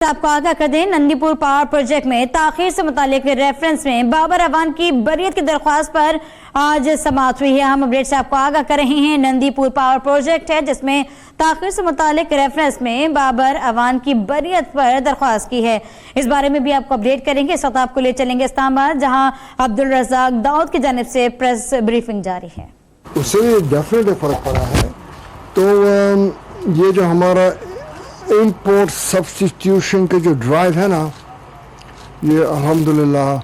آپ کو آگاہ کر دیں، نندی پور پاور پروجیکٹ میں تاخیر سے متعلق ریفرنس میں بابر اعوان کی بریت کی درخواست پر آج سماعت ہوئی ہے۔ ہم اپڈیٹ سے آپ کو آگاہ کر رہے ہیں، نندی پور پاور پروجیکٹ ہے جس میں تاخیر سے متعلق ریفرنس میں بابر اعوان کی بریت پر درخواست کی ہے۔ اس بارے میں بھی آپ کو اپڈیٹ کریں گے۔ اس وقت آپ کو لے چلیں گے اسلام آباد، جہاں عبدالرزاق داؤد کی جانب سے پریس بریفنگ جاری ہے۔ اس سے ڈیفینیٹلی فرق پڑا ہے۔ تو یہ جو ہمارا امپورٹ سبسٹیٹیوشن کے جو ڈرائیو ہے نا، یہ الحمدللہ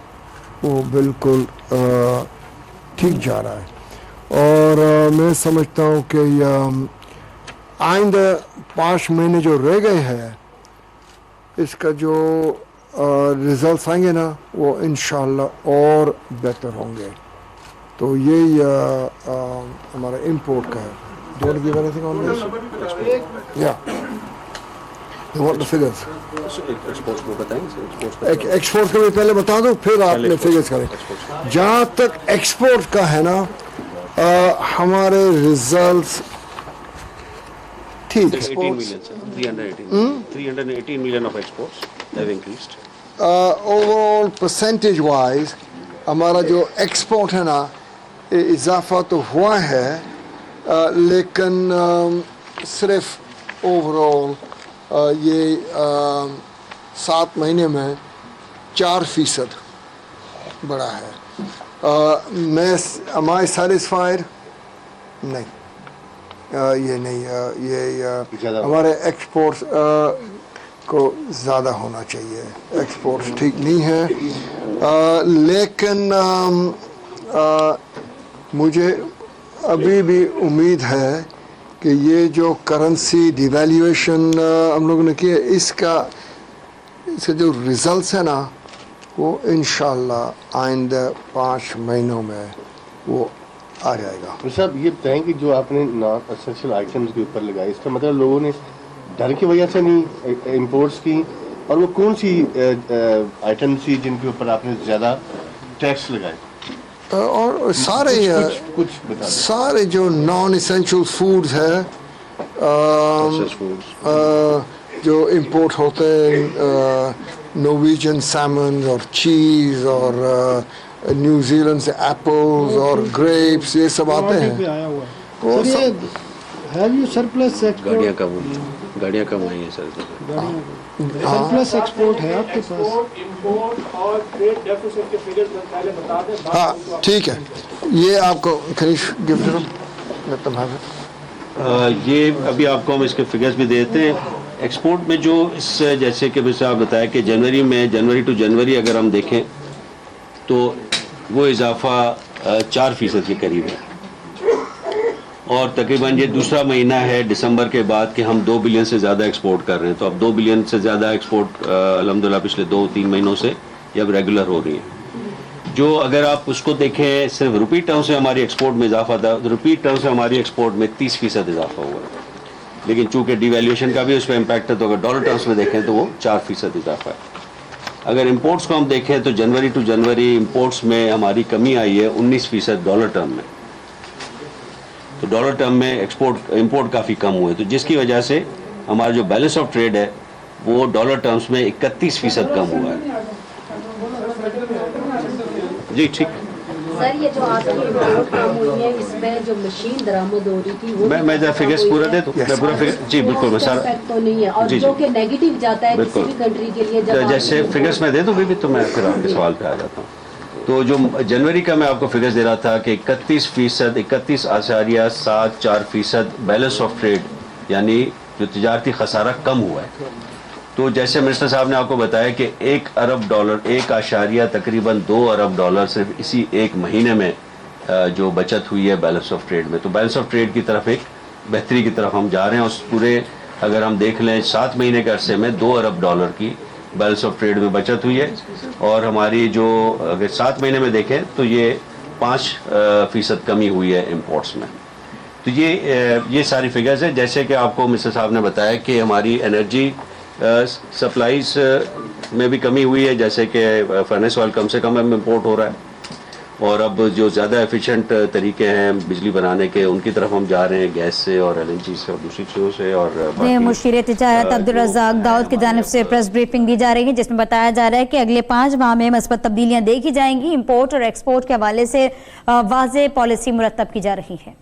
وہ بالکل ٹھیک جا رہا ہے، اور میں سمجھتا ہوں کہ آئندہ 5 مہینے جو رہ گئے ہیں، اس کا جو ریزلٹس آئیں گے نا، وہ انشاءاللہ اور بہتر ہوں گے۔ تو یہی ہمارا امپورٹ کا ہے۔ Do you want to give anything on this? Yeah. You want the figures? Export کو بتائیں۔ ایکسپورٹ کا بھی پہلے بتا دوں، پھر آپ نے فگرز کریں۔ جہاں تک ایکسپورٹ کا ہے نا، ہمارے ریزلٹس ٹھیک۔ 318 million of exports have increased. Over all percentage wise ہمارا جو ایکسپورٹ ہے نا، اضافہ تو ہوا ہے، لیکن صرف اوور آل یہ 7 مہینے میں 4% بڑھا ہے۔ میں am I satisfied؟ نہیں، یہ نہیں، یہ ہمارے ایکسپورٹس کو زیادہ ہونا چاہیے۔ ایکسپورٹس ٹھیک نہیں ہے، لیکن مجھے ابھی بھی امید ہے کہ یہ جو کرنسی ڈیویلیویشن ہم لوگوں نے کی ہے، اس کا جو ریزلٹس ہے نا، وہ انشاءاللہ آئندہ 5 مہینوں میں وہ آ جائے گا۔ صاحب یہ بتائیں کہ جو آپ نے نان اسینشیل آئٹمس کے اوپر لگائی، اس کا مطلب لوگوں نے ڈر کی وجہ سے نہیں امپورٹس کی، اور وہ کون سی آئٹم تھی جن کے اوپر آپ نے زیادہ ٹیکس لگائے؟ اور سارے جو نان اسینشیل فوڈز ہے، جو امپورٹ ہوتے ہیں، نورویجن سیمن اور چیز، اور نیو زیلینڈ سے ایپلز اور گریپس، یہ سب آتے ہیں۔ گاڑیاں کم آئی ہیں سر۔ سرپلس ایکسپورٹ ہے آپ کے پاس؟ ہاں ٹھیک ہے، یہ آپ کو یہ ابھی آپ کو ہم اس کے فگرز بھی دیتے ہیں۔ ایکسپورٹ میں جو اس جیسے کہ ویسے آپ بتایا کہ جنوری ٹو جنوری اگر ہم دیکھیں تو وہ اضافہ 4% کے قریب ہے، اور تقریباً یہ دوسرا مہینہ ہے دسمبر کے بعد کہ ہم 2 بلین سے زیادہ ایکسپورٹ کر رہے ہیں۔ تو اب 2 بلین سے زیادہ ایکسپورٹ الحمدللہ پچھلے 2-3 مہینوں سے یہ اب ریگولر ہو رہی ہے۔ جو اگر آپ اس کو دیکھیں صرف روپی ٹرم سے ہماری ایکسپورٹ میں اضافہ تھا، روپی ٹرم سے ہماری ایکسپورٹ میں 30% اضافہ ہوا ہے، لیکن چونکہ ڈی ویلیویشن کا بھی اس پہ امپیکٹ ہے، تو اگر ڈالر ٹرمس میں دیکھیں تو وہ 4% اضافہ ہے۔ اگر امپورٹس کو ہم دیکھیں تو جنوری ٹو جنوری امپورٹس میں ہماری کمی آئی ہے 19% ڈالر ٹرم میں، تو ڈالر ٹرم میں امپورٹ کافی کم ہوئے، تو جس کی وجہ سے ہمارا جو بیلنس آف ٹریڈ ہے وہ ڈالر ٹرمز میں 31% کم ہوا ہے۔ جی ٹھیک سر، یہ جو آپ کی امپورٹ کم ہوئی ہے، اس میں جو مشین درآمد ہو رہی تھی وہ میں فگرس پورا دے دوں، میں پورا فگر جی بالکل میں سارا تو نہیں ہے، اور جو کہ نیگیٹو جاتا ہے کسی بھی کنٹری کے لیے، جیسے فگرس میں دے دوں بھی تو میں پھر آپ کے سوال پہ آ جاتا ہوں۔ تو جو جنوری کا میں آپ کو فگرز دے رہا تھا کہ 31.74% بیلنس آف ٹریڈ، یعنی جو تجارتی خسارہ کم ہوا ہے۔ تو جیسے منسٹر صاحب نے آپ کو بتایا کہ $1 ارب، تقریباً $2 ارب صرف اسی ایک مہینے میں جو بچت ہوئی ہے بیلنس آف ٹریڈ میں۔ تو بیلنس آف ٹریڈ کی طرف ایک بہتری کی طرف ہم جا رہے ہیں۔ اس پورے اگر ہم دیکھ لیں 7 مہینے کے عرصے میں $2 ارب کی بیلنس آف ٹریڈ میں بچت ہوئی ہے، اور ہماری جو اگر 7 مہینے میں دیکھیں تو یہ 5% کمی ہوئی ہے امپورٹس میں۔ تو یہ ساری فگرز ہیں۔ جیسے کہ آپ کو مسٹر صاحب نے بتایا کہ ہماری انرجی سپلائیز میں بھی کمی ہوئی ہے، جیسے کہ فرنس آئل کم سے کم امپورٹ ہو رہا ہے، اور اب جو زیادہ ایفیشینٹ طریقے ہیں بجلی بنانے کے ان کی طرف ہم جا رہے ہیں، گیس سے اور LNG سے اور دوسری چیزوں سے. اور مشیر تجارت عبدالرزاق داؤد کی جانب سے پریس بریفنگ دی جا رہی ہے جس میں بتایا جا رہا ہے کہ اگلے 5 ماہ میں مثبت تبدیلیاں دیکھی جائیں گی. امپورٹ اور ایکسپورٹ کے حوالے سے واضح پالیسی مرتب کی جا رہی ہے.